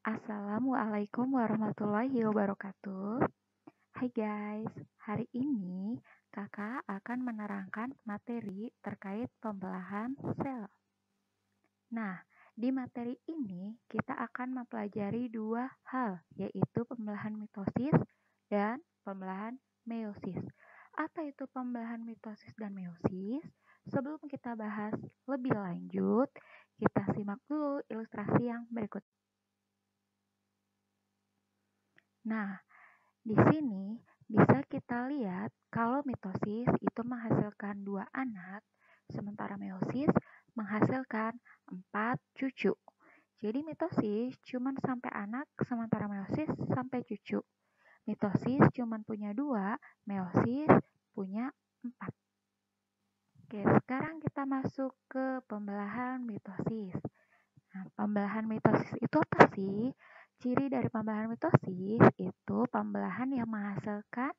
Assalamualaikum warahmatullahi wabarakatuh. Hai guys, hari ini kakak akan menerangkan materi terkait pembelahan sel. Nah, di materi ini kita akan mempelajari dua hal, yaitu pembelahan mitosis dan pembelahan meiosis. Apa itu pembelahan mitosis dan meiosis? Sebelum kita bahas lebih lanjut, kita simak dulu ilustrasi yang berikut. Nah, di sini bisa kita lihat kalau mitosis itu menghasilkan 2 anak, sementara meiosis menghasilkan 4 cucu. Jadi mitosis cuma sampai anak, sementara meiosis sampai cucu. Mitosis cuma punya 2, meiosis punya 4. Oke, sekarang kita masuk ke pembelahan mitosis. Nah, pembelahan mitosis itu apa sih? Ciri dari pembelahan mitosis itu pembelahan yang menghasilkan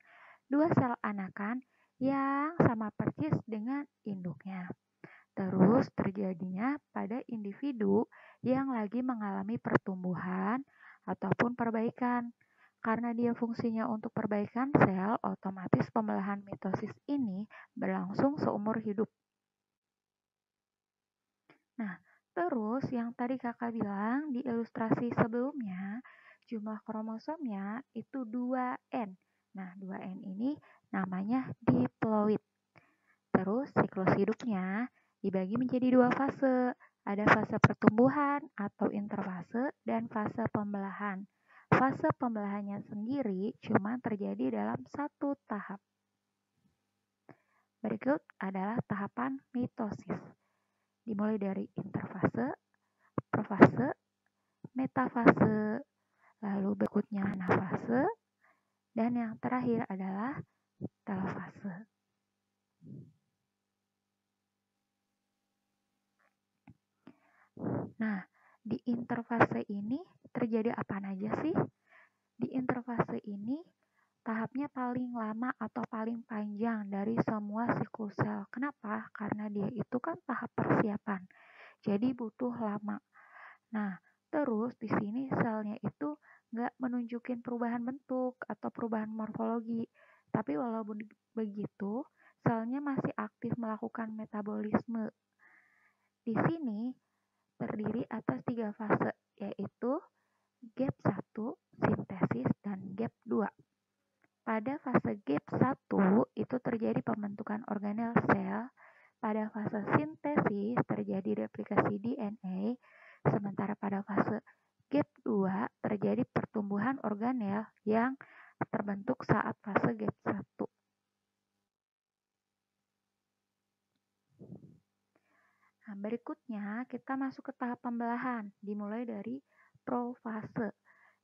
2 sel anakan yang sama persis dengan induknya. Terus terjadinya pada individu yang lagi mengalami pertumbuhan ataupun perbaikan. Karena dia fungsinya untuk perbaikan sel, otomatis pembelahan mitosis ini berlangsung seumur hidup. Nah, terus yang tadi kakak bilang di ilustrasi sebelumnya, jumlah kromosomnya itu 2N. Nah, 2N ini namanya diploid. Terus siklus hidupnya dibagi menjadi 2 fase. Ada fase pertumbuhan atau interfase dan fase pembelahan. Fase pembelahannya sendiri cuma terjadi dalam satu tahap. Berikut adalah tahapan mitosis. Dimulai dari interfase, profase, metafase, lalu berikutnya anafase, dan yang terakhir adalah telofase. Nah, di interfase ini terjadi apa aja sih? Di interfase ini tahapnya paling lama atau paling panjang dari semua siklus sel. Kenapa? Karena dia itu kan tahap persiapan. Jadi butuh lama. Nah, terus di sini selnya itu nggak menunjukin perubahan bentuk atau perubahan morfologi. Tapi walaupun begitu, selnya masih aktif melakukan metabolisme. Di sini terdiri atas 3 fase, yaitu gap 1, sintesis, dan gap 2. Pada fase gap 1 itu terjadi pembentukan organel sel. Pada fase sintesis terjadi replikasi DNA, sementara pada fase gap 2 terjadi pertumbuhan organel yang terbentuk saat fase gap 1. Nah, berikutnya kita masuk ke tahap pembelahan, dimulai dari profase.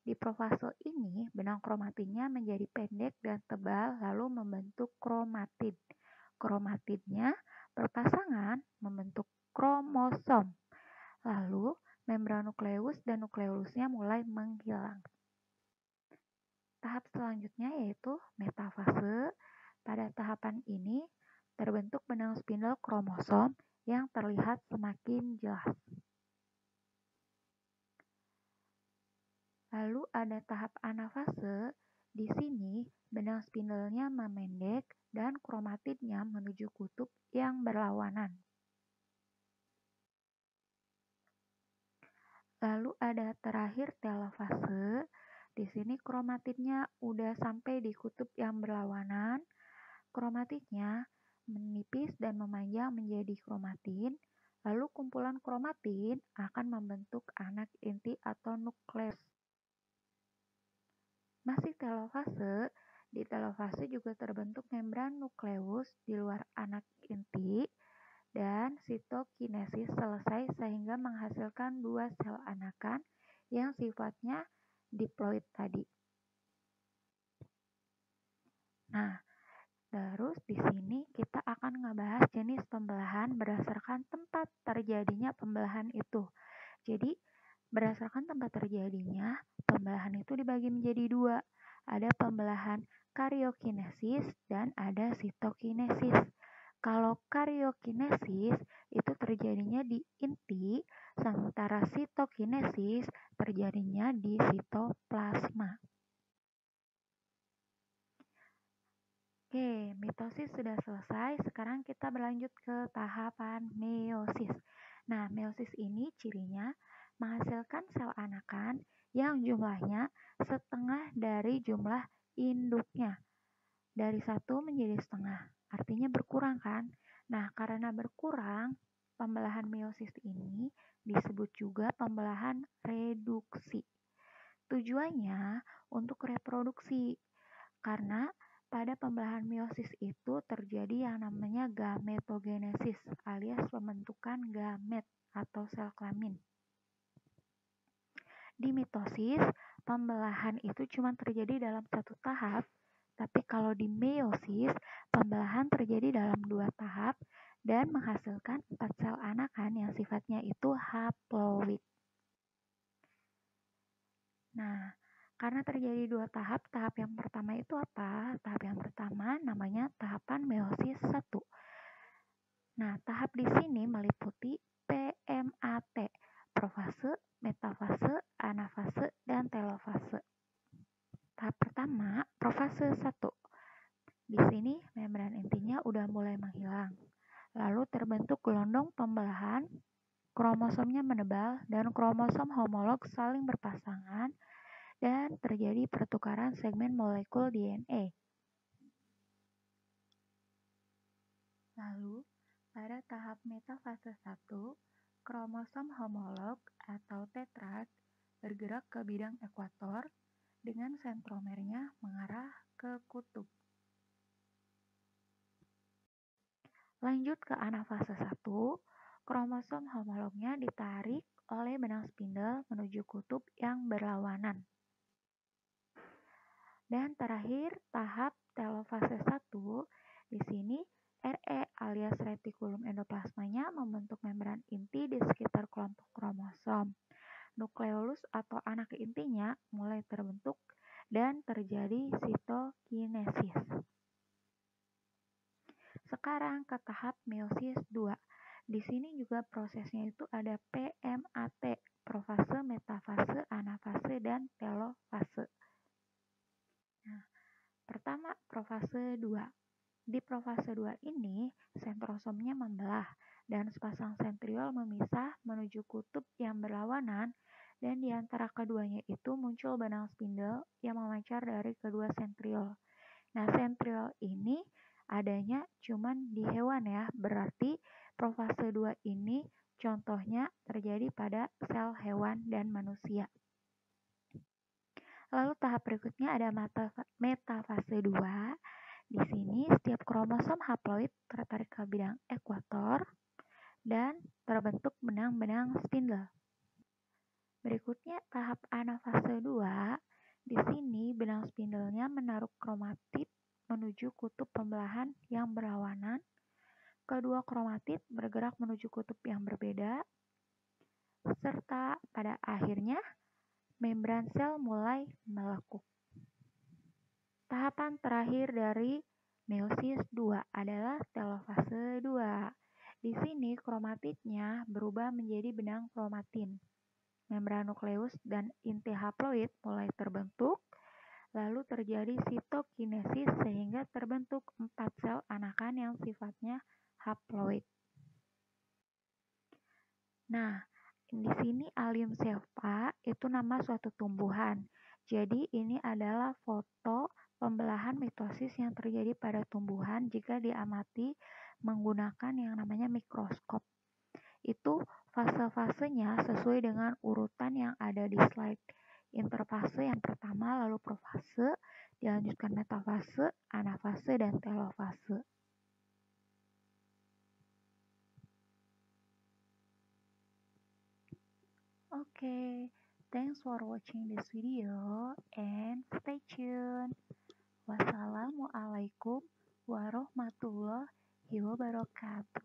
Di profase ini, benang kromatinnya menjadi pendek dan tebal lalu membentuk kromatid. Kromatidnya berpasangan membentuk kromosom. Lalu, membran nukleus dan nukleolusnya mulai menghilang. Tahap selanjutnya yaitu metafase. Pada tahapan ini, terbentuk benang spindel kromosom yang terlihat semakin jelas. Lalu ada tahap anafase. Di sini, benang spindelnya memendek dan kromatidnya menuju kutub yang berlawanan. Lalu ada terakhir telofase. Di sini kromatidnya udah sampai di kutub yang berlawanan. Kromatidnya menipis dan memanjang menjadi kromatin. Lalu kumpulan kromatin akan membentuk anak inti atau nukleus. Masih telofase, di telofase juga terbentuk membran nukleus di luar anak inti dan sitokinesis selesai sehingga menghasilkan 2 sel anakan yang sifatnya diploid tadi. Nah, terus di sini kita akan ngebahas jenis pembelahan berdasarkan tempat terjadinya pembelahan itu. Jadi, berdasarkan tempat terjadinya, pembelahan itu dibagi menjadi 2. Ada pembelahan karyokinesis dan ada sitokinesis. Kalau karyokinesis itu terjadinya di inti, sementara sitokinesis terjadinya di sitoplasma. Oke, mitosis sudah selesai. Sekarang kita berlanjut ke tahapan meiosis. Nah, meiosis ini cirinya menghasilkan sel anakan yang jumlahnya setengah dari jumlah induknya. Dari 1 menjadi setengah, artinya berkurang kan? Nah, karena berkurang, pembelahan meiosis ini disebut juga pembelahan reduksi. Tujuannya untuk reproduksi, karena pada pembelahan meiosis itu terjadi yang namanya gametogenesis alias pembentukan gamet atau sel kelamin. Di mitosis, pembelahan itu cuma terjadi dalam satu tahap, tapi kalau di meiosis, pembelahan terjadi dalam 2 tahap dan menghasilkan 4 sel anakan yang sifatnya itu haploid. Nah, karena terjadi 2 tahap, tahap yang pertama itu apa? Tahap yang pertama namanya tahapan meiosis 1. Nah, tahap di sini meliputi PMAT, profase, metafase, anafase, dan telofase. Tahap pertama, profase 1. Di sini membran intinya udah mulai menghilang. Lalu terbentuk gelondong pembelahan, kromosomnya menebal, dan kromosom homolog saling berpasangan, dan terjadi pertukaran segmen molekul DNA. Lalu, pada tahap metafase 1, kromosom homolog atau tetrad bergerak ke bidang ekuator dengan sentromernya mengarah ke kutub. Lanjut ke anafase 1, kromosom homolognya ditarik oleh benang spindle menuju kutub yang berlawanan. Dan terakhir, tahap telofase 1, di sini RE alias retikulum endoplasmanya membentuk membran inti di sekitar kelompok kromosom. Nukleolus atau anak intinya mulai terbentuk dan terjadi sitokinesis. Sekarang ke tahap meiosis 2. Di sini juga prosesnya itu ada PMAT, profase, metafase, anafase, dan telofase. Nah, pertama profase 2. Di profase 2 ini, sentrosomnya membelah dan sepasang sentriol memisah menuju kutub yang berlawanan, dan di antara keduanya itu muncul benang spindle yang memancar dari kedua sentriol. Nah, sentriol ini adanya cuman di hewan ya, berarti profase 2 ini contohnya terjadi pada sel hewan dan manusia. Lalu tahap berikutnya ada metafase 2. Di sini setiap kromosom haploid tertarik ke bidang ekuator dan terbentuk benang-benang spindle. Berikutnya tahap anafase 2. Di sini benang spindlenya menaruh kromatid menuju kutub pembelahan yang berlawanan. Kedua kromatid bergerak menuju kutub yang berbeda, serta pada akhirnya membran sel mulai melekuk. Tahapan terakhir dari meiosis 2 adalah telofase 2. Di sini kromatidnya berubah menjadi benang kromatin. Membran nukleus dan inti haploid mulai terbentuk, lalu terjadi sitokinesis sehingga terbentuk 4 sel anakan yang sifatnya haploid. Nah, di sini Allium cepa itu nama suatu tumbuhan. Jadi ini adalah foto pembelahan mitosis yang terjadi pada tumbuhan jika diamati menggunakan yang namanya mikroskop. Itu fase-fasenya sesuai dengan urutan yang ada di slide. Interfase yang pertama, lalu profase, dilanjutkan metafase, anafase, dan telofase. Okay, thanks for watching this video and stay tuned. Wassalamualaikum warahmatullahi wabarakatuh.